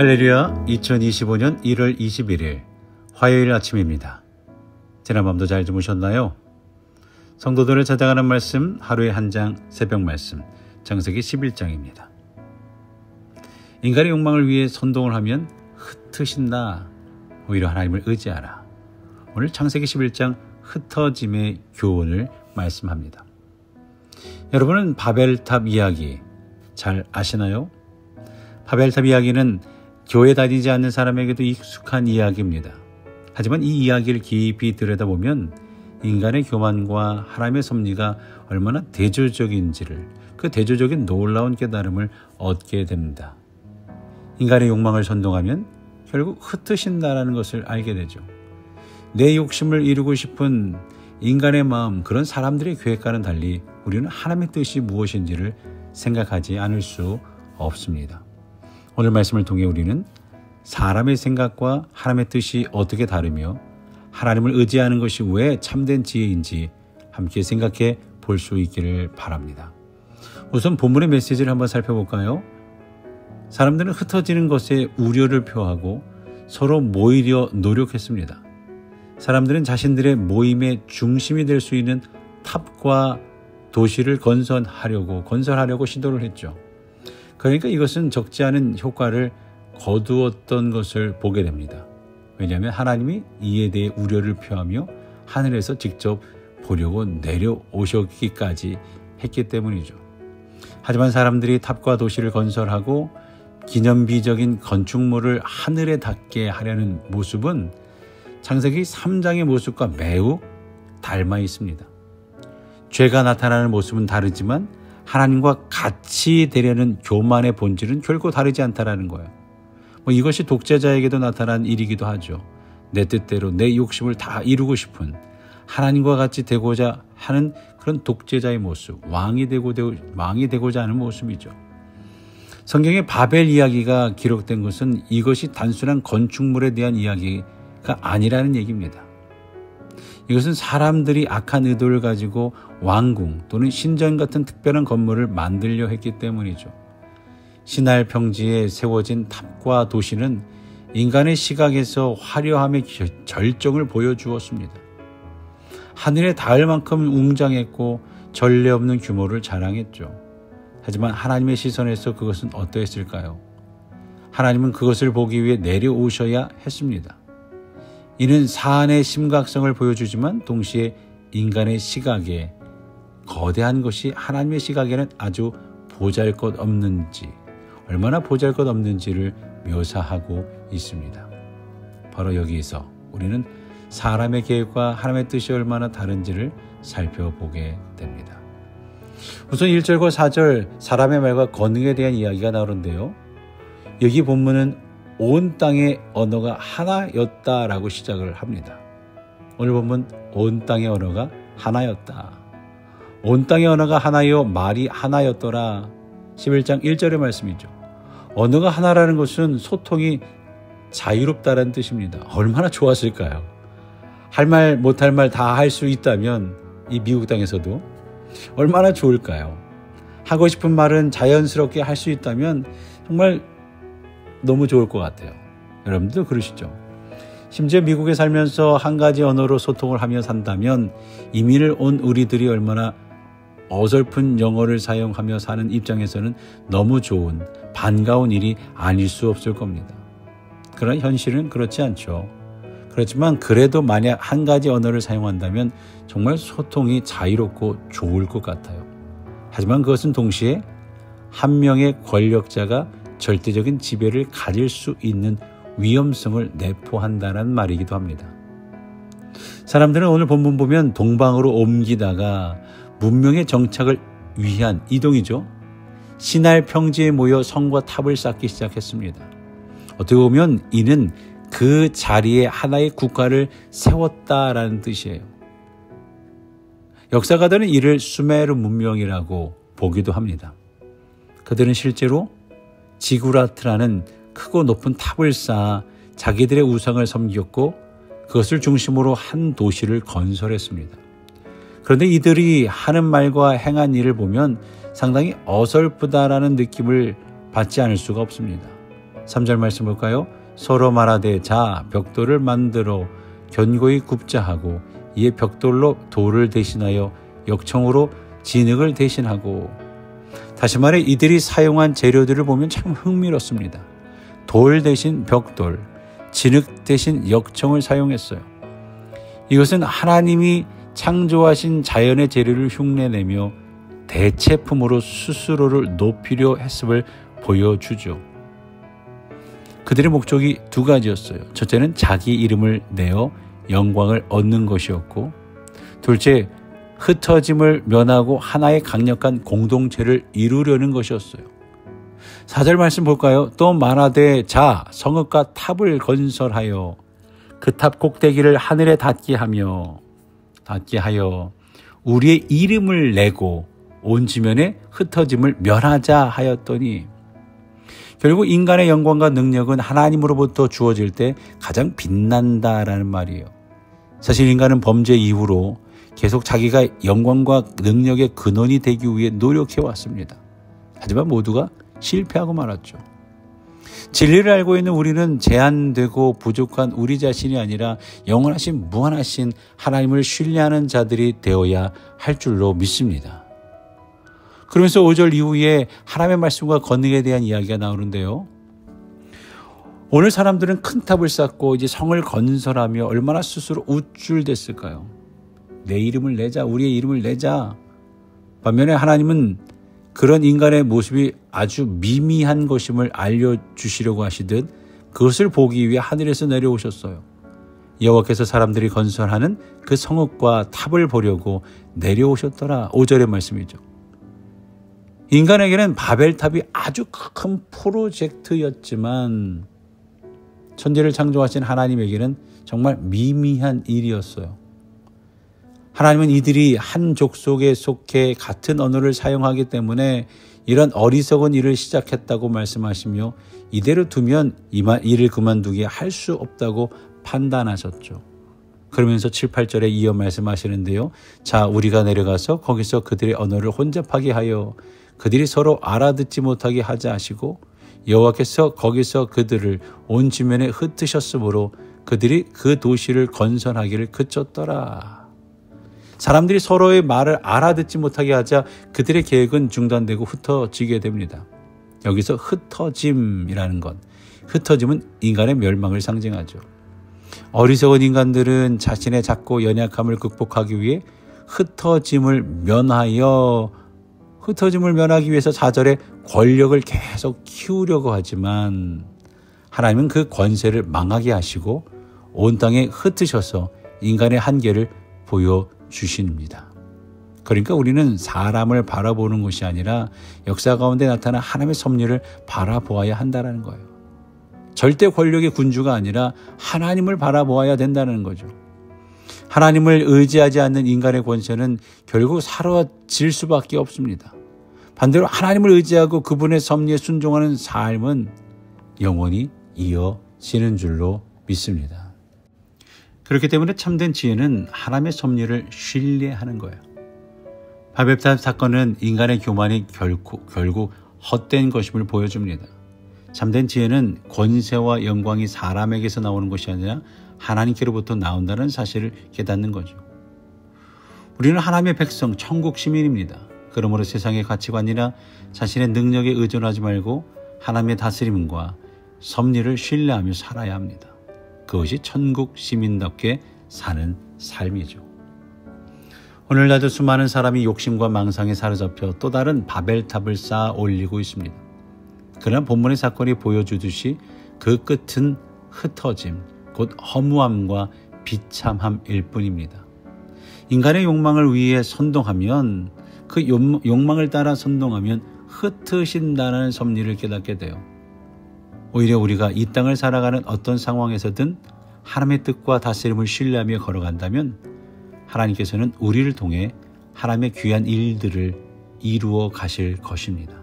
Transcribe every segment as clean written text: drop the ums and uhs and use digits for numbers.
할렐루야, 2025년 1월 21일 화요일 아침입니다. 지난밤도 잘 주무셨나요? 성도들을 찾아가는 말씀, 하루에 한 장 새벽 말씀, 창세기 11장입니다. 인간의 욕망을 위해 선동을 하면 흩으신다. 오히려 하나님을 의지하라. 오늘 창세기 11장 흩어짐의 교훈을 말씀합니다. 여러분은 바벨탑 이야기 잘 아시나요? 바벨탑 이야기는 교회 다니지 않는 사람에게도 익숙한 이야기입니다. 하지만 이 이야기를 깊이 들여다보면 인간의 교만과 하나님의 섭리가 얼마나 대조적인지를, 그 대조적인 놀라운 깨달음을 얻게 됩니다. 인간의 욕망을 선동하면 결국 흩으신다라는 것을 알게 되죠. 내 욕심을 이루고 싶은 인간의 마음, 그런 사람들의 계획과는 달리 우리는 하나님의 뜻이 무엇인지를 생각하지 않을 수 없습니다. 오늘 말씀을 통해 우리는 사람의 생각과 하나님의 뜻이 어떻게 다르며 하나님을 의지하는 것이 왜 참된 지혜인지 함께 생각해 볼 수 있기를 바랍니다. 우선 본문의 메시지를 한번 살펴볼까요? 사람들은 흩어지는 것에 우려를 표하고 서로 모이려 노력했습니다. 사람들은 자신들의 모임의 중심이 될 수 있는 탑과 도시를 건설하려고 시도를 했죠. 그러니까 이것은 적지 않은 효과를 거두었던 것을 보게 됩니다. 왜냐하면 하나님이 이에 대해 우려를 표하며 하늘에서 직접 보려고 내려오셨기까지 했기 때문이죠. 하지만 사람들이 탑과 도시를 건설하고 기념비적인 건축물을 하늘에 닿게 하려는 모습은 창세기 3장의 모습과 매우 닮아 있습니다. 죄가 나타나는 모습은 다르지만 하나님과 같이 되려는 교만의 본질은 결코 다르지 않다라는 거예요. 이것이 독재자에게도 나타난 일이기도 하죠. 내 뜻대로 내 욕심을 다 이루고 싶은, 하나님과 같이 되고자 하는 그런 독재자의 모습, 왕이 되고자 하는 모습이죠. 성경의 바벨 이야기가 기록된 것은 이것이 단순한 건축물에 대한 이야기가 아니라는 얘기입니다. 이것은 사람들이 악한 의도를 가지고 왕궁 또는 신전 같은 특별한 건물을 만들려 했기 때문이죠. 시날 평지에 세워진 탑과 도시는 인간의 시각에서 화려함의 절정을 보여주었습니다. 하늘에 닿을 만큼 웅장했고 전례 없는 규모를 자랑했죠. 하지만 하나님의 시선에서 그것은 어떠했을까요? 하나님은 그것을 보기 위해 내려오셔야 했습니다. 이는 사안의 심각성을 보여주지만 동시에 인간의 시각에 거대한 것이 하나님의 시각에는 아주 얼마나 보잘것없는지를 묘사하고 있습니다. 바로 여기에서 우리는 사람의 계획과 하나님의 뜻이 얼마나 다른지를 살펴보게 됩니다. 우선 1절과 4절 사람의 말과 권능에 대한 이야기가 나오는데요. 여기 본문은 온 땅의 언어가 하나였다라고 시작을 합니다. 오늘 본문 온 땅의 언어가 하나였다. 온 땅의 언어가 하나요 말이 하나였더라. 11장 1절의 말씀이죠. 언어가 하나라는 것은 소통이 자유롭다는 뜻입니다. 얼마나 좋았을까요? 할 말 못할 말 다 할 수 있다면 이 미국 땅에서도 얼마나 좋을까요? 하고 싶은 말은 자연스럽게 할 수 있다면 정말 너무 좋을 것 같아요. 여러분도 그러시죠? 심지어 미국에 살면서 한 가지 언어로 소통을 하며 산다면 이민을 온 우리들이 얼마나 어설픈 영어를 사용하며 사는 입장에서는 너무 좋은, 반가운 일이 아닐 수 없을 겁니다. 그러나 현실은 그렇지 않죠. 그렇지만 그래도 만약 한 가지 언어를 사용한다면 정말 소통이 자유롭고 좋을 것 같아요. 하지만 그것은 동시에 한 명의 권력자가 절대적인 지배를 가질 수 있는 위험성을 내포한다는 말이기도 합니다. 사람들은 오늘 본문 보면 동방으로 옮기다가 문명의 정착을 위한 이동이죠. 시날 평지에 모여 성과 탑을 쌓기 시작했습니다. 어떻게 보면 이는 그 자리에 하나의 국가를 세웠다라는 뜻이에요. 역사가들은 이를 수메르 문명이라고 보기도 합니다. 그들은 실제로 지구라트라는 크고 높은 탑을 쌓아 자기들의 우상을 섬겼고 그것을 중심으로 한 도시를 건설했습니다. 그런데 이들이 하는 말과 행한 일을 보면 상당히 어설프다라는 느낌을 받지 않을 수가 없습니다. 3절 말씀 볼까요? 서로 말하되 자 벽돌을 만들어 견고히 굽자 하고 이에 벽돌로 돌을 대신하여 역청으로 진흙을 대신하고. 다시 말해 이들이 사용한 재료들을 보면 참 흥미롭습니다. 돌 대신 벽돌, 진흙 대신 역청을 사용했어요. 이것은 하나님이 창조하신 자연의 재료를 흉내내며 대체품으로 스스로를 높이려 했음을 보여주죠. 그들의 목적이 두 가지였어요. 첫째는 자기 이름을 내어 영광을 얻는 것이었고, 둘째 흩어짐을 면하고 하나의 강력한 공동체를 이루려는 것이었어요. 4절 말씀 볼까요? 또 말하되 자 성읍과 탑을 건설하여 그 탑 꼭대기를 하늘에 닿게 하여 우리의 이름을 내고 온 지면에 흩어짐을 멸하자 하였더니, 결국 인간의 영광과 능력은 하나님으로부터 주어질 때 가장 빛난다라는 말이에요. 사실 인간은 범죄 이후로 계속 자기가 영광과 능력의 근원이 되기 위해 노력해왔습니다. 하지만 모두가 실패하고 말았죠. 진리를 알고 있는 우리는 제한되고 부족한 우리 자신이 아니라 영원하신 무한하신 하나님을 신뢰하는 자들이 되어야 할 줄로 믿습니다. 그러면서 5절 이후에 하나님의 말씀과 권능에 대한 이야기가 나오는데요. 오늘 사람들은 큰 탑을 쌓고 이제 성을 건설하며 얼마나 스스로 우쭐댔을까요? 내 이름을 내자, 우리의 이름을 내자. 반면에 하나님은 그런 인간의 모습이 아주 미미한 것임을 알려주시려고 하시듯 그것을 보기 위해 하늘에서 내려오셨어요. 여호와께서 사람들이 건설하는 그 성읍과 탑을 보려고 내려오셨더라. 5절의 말씀이죠. 인간에게는 바벨탑이 아주 큰 프로젝트였지만 천지를 창조하신 하나님에게는 정말 미미한 일이었어요. 하나님은 이들이 한 족속에 속해 같은 언어를 사용하기 때문에 이런 어리석은 일을 시작했다고 말씀하시며 이대로 두면 일을 그만두게 할 수 없다고 판단하셨죠. 그러면서 7, 8절에 이어 말씀하시는데요. 자, 우리가 내려가서 거기서 그들의 언어를 혼잡하게 하여 그들이 서로 알아듣지 못하게 하자 하시고, 여호와께서 거기서 그들을 온 지면에 흩으셨으므로 그들이 그 도시를 건설하기를 그쳤더라. 사람들이 서로의 말을 알아듣지 못하게 하자 그들의 계획은 중단되고 흩어지게 됩니다. 여기서 흩어짐이라는 것, 흩어짐은 인간의 멸망을 상징하죠. 어리석은 인간들은 자신의 작고 연약함을 극복하기 위해 흩어짐을 면하기 위해서 4절에 권력을 계속 키우려고 하지만 하나님은 그 권세를 망하게 하시고 온 땅에 흩으셔서 인간의 한계를 보여주십니다. 그러니까 우리는 사람을 바라보는 것이 아니라 역사 가운데 나타난 하나님의 섭리를 바라보아야 한다는 거예요. 절대 권력의 군주가 아니라 하나님을 바라보아야 된다는 거죠. 하나님을 의지하지 않는 인간의 권세는 결국 사라질 수밖에 없습니다. 반대로 하나님을 의지하고 그분의 섭리에 순종하는 삶은 영원히 이어지는 줄로 믿습니다. 그렇기 때문에 참된 지혜는 하나님의 섭리를 신뢰하는 거예요. 바벨탑 사건은 인간의 교만이 결국 헛된 것임을 보여줍니다. 참된 지혜는 권세와 영광이 사람에게서 나오는 것이 아니라 하나님께로부터 나온다는 사실을 깨닫는 거죠. 우리는 하나님의 백성, 천국 시민입니다. 그러므로 세상의 가치관이나 자신의 능력에 의존하지 말고 하나님의 다스림과 섭리를 신뢰하며 살아야 합니다. 그것이 천국 시민답게 사는 삶이죠. 오늘날도 수많은 사람이 욕심과 망상에 사로잡혀 또 다른 바벨탑을 쌓아 올리고 있습니다. 그러나 본문의 사건이 보여주듯이 그 끝은 흩어짐, 곧 허무함과 비참함일 뿐입니다. 인간의 욕망을 위해 선동하면, 그 욕망을 따라 선동하면 흩으신다는 섭리를 깨닫게 돼요. 오히려 우리가 이 땅을 살아가는 어떤 상황에서든 하나님의 뜻과 다스림을 신뢰하며 걸어간다면 하나님께서는 우리를 통해 하나님의 귀한 일들을 이루어 가실 것입니다.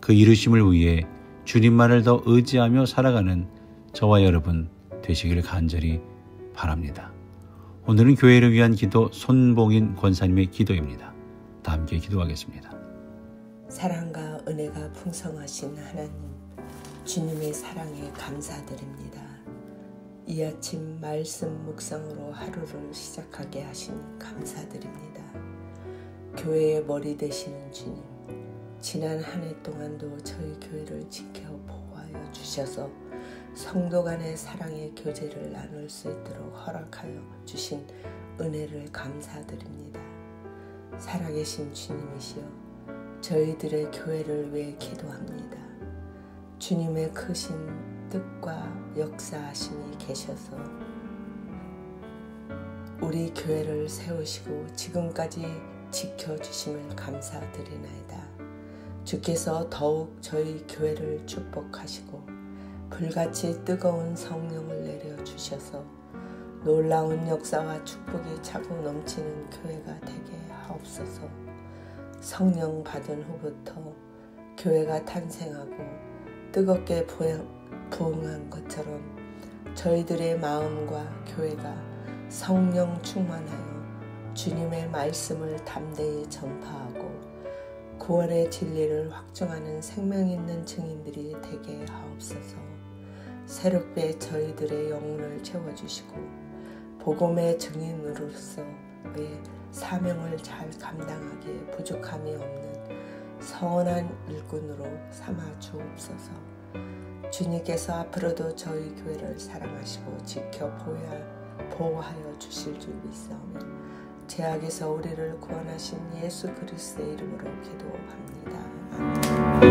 그 이루심을 위해 주님만을 더 의지하며 살아가는 저와 여러분 되시기를 간절히 바랍니다. 오늘은 교회를 위한 기도 손봉인 권사님의 기도입니다. 다 함께 기도하겠습니다. 사랑과 은혜가 풍성하신 하나님, 주님의 사랑에 감사드립니다. 이 아침 말씀 묵상으로 하루를 시작하게 하시니 감사드립니다. 교회의 머리 되시는 주님, 지난 한 해 동안도 저희 교회를 지켜 보호하여 주셔서 성도 간의 사랑의 교제를 나눌 수 있도록 허락하여 주신 은혜를 감사드립니다. 살아계신 주님이시여, 저희들의 교회를 위해 기도합니다. 주님의 크신 뜻과 역사하심이 계셔서 우리 교회를 세우시고 지금까지 지켜주심을 감사드리나이다. 주께서 더욱 저희 교회를 축복하시고 불같이 뜨거운 성령을 내려주셔서 놀라운 역사와 축복이 차고 넘치는 교회가 되게 하옵소서. 성령 받은 후부터 교회가 탄생하고 뜨겁게 부흥한 것처럼 저희들의 마음과 교회가 성령 충만하여 주님의 말씀을 담대히 전파하고 구원의 진리를 확증하는 생명 있는 증인들이 되게 하옵소서. 새롭게 저희들의 영혼을 채워주시고 복음의 증인으로서의 사명을 잘 감당하기에 부족함이 없는 선한 일꾼으로 삼아 주옵소서. 주님께서 앞으로도 저희 교회를 사랑하시고 지켜 보호하여 주실 줄 믿사오며 죄악에서 우리를 구원하신 예수 그리스도의 이름으로 기도합니다. 아멘.